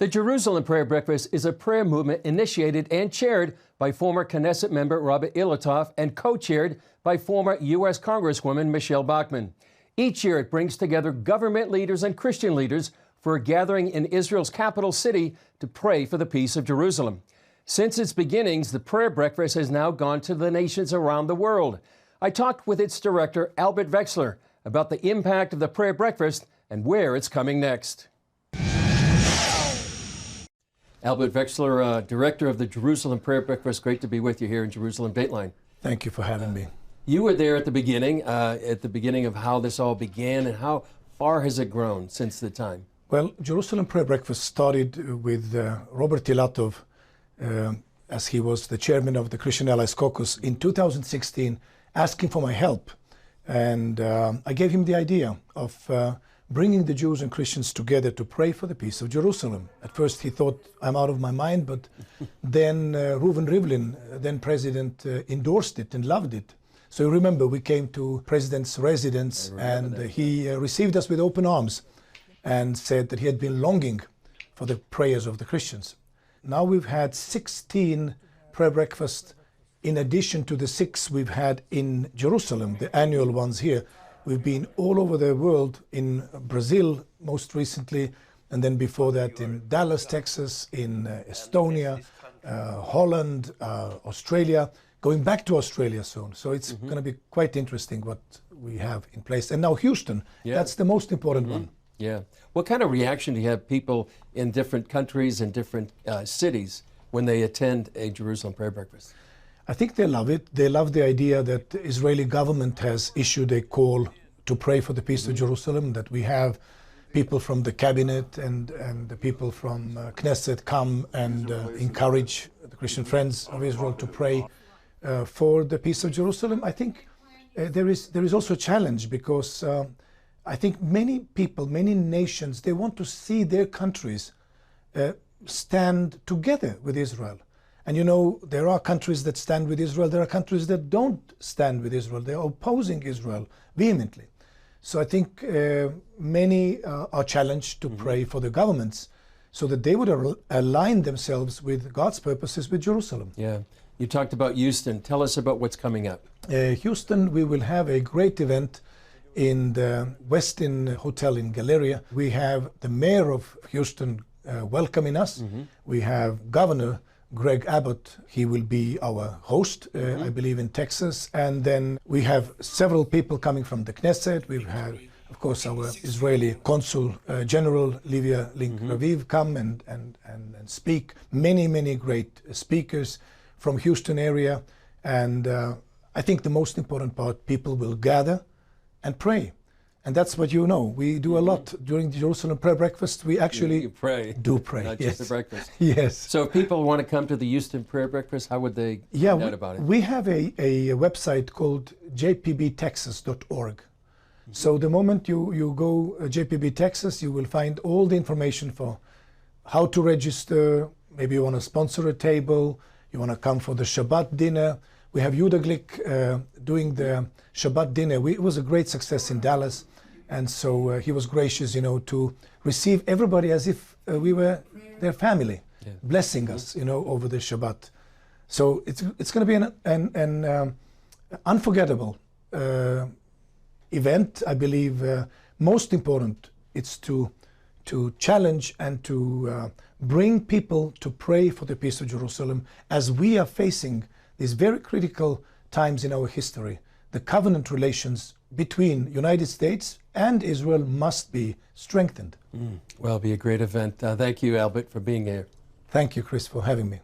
The Jerusalem Prayer Breakfast is a prayer movement initiated and chaired by former Knesset member Robert Ilitoff and co-chaired by former U.S. Congresswoman Michelle Bachmann. Each year it brings together government leaders and Christian leaders for a gathering in Israel's capital city to pray for the peace of Jerusalem. Since its beginnings, the prayer breakfast has now gone to the nations around the world. I talked with its director, Albert Wexler, about the impact of the prayer breakfast and where it's coming next. Albert Wexler, director of the Jerusalem Prayer Breakfast. Great to be with you here in Jerusalem Dateline. Thank you for having me. You were there at the beginning of how this all began, and how far has it grown since the time? Well, Jerusalem Prayer Breakfast started with Robert Ilitoff, as he was the chairman of the Christian Allies Caucus in 2016, asking for my help. And I gave him the idea of bringing the Jews and Christians together to pray for the peace of Jerusalem. At first he thought I'm out of my mind, but then Reuven Rivlin, then president, endorsed it and loved it. So you remember, we came to president's residence and he received us with open arms and said that he had been longing for the prayers of the Christians. Now we've had 16 prayer breakfasts in addition to the 6 we've had in Jerusalem, the annual ones here. We've been all over the world, in Brazil most recently, and then before that in Dallas, Texas, in Estonia, Holland, Australia, going back to Australia soon. So it's going to be quite interesting what we have in place. And now Houston, that's the most important one. Yeah. What kind of reaction do you have people in different countries and different cities when they attend a Jerusalem prayer breakfast? I think they love it. They love the idea that the Israeli government has issued a call to pray for the peace of Jerusalem, that we have people from the cabinet and the people from Knesset come and encourage the Christian friends of Israel to pray for the peace of Jerusalem. I think there is also a challenge, because I think many people, many nations, they want to see their countries stand together with Israel. And you know, there are countries that stand with Israel, there are countries that don't stand with Israel. They are opposing Israel vehemently. So I think many are challenged to pray for the governments so that they would align themselves with God's purposes with Jerusalem. Yeah. You talked about Houston. Tell us about what's coming up. Houston, we will have a great event in the Westin Hotel in Galleria. We have the mayor of Houston welcoming us. We have Governor Greg Abbott. He will be our host, I believe, in Texas. And then we have several people coming from the Knesset. We have, of course, our Israeli Consul General, Livia Link-Raviv, come and speak. Many, many great speakers from Houston area. And I think the most important part, people will gather and pray. And that's what you know. We do a lot during the Jerusalem Prayer Breakfast. We actually you pray. Do pray. Not just the breakfast. Yes. So if people want to come to the Houston Prayer Breakfast, how would they find out about it? We have a website called jpbtexas.org. So the moment you go JPB Texas, you will find all the information for how to register. Maybe you want to sponsor a table, you want to come for the Shabbat dinner. We have Yuda Glick doing the Shabbat dinner. It was a great success in Dallas. And so he was gracious, you know, to receive everybody as if we were their family, blessing us, you know, over the Shabbat. So it's going to be an unforgettable event. I believe most important, it's to challenge and to bring people to pray for the peace of Jerusalem as we are facing these very critical times in our history. The covenant relations between United States and Israel must be strengthened. Well, it'll be a great event. Thank you, Albert, for being here. Thank you, Chris, for having me.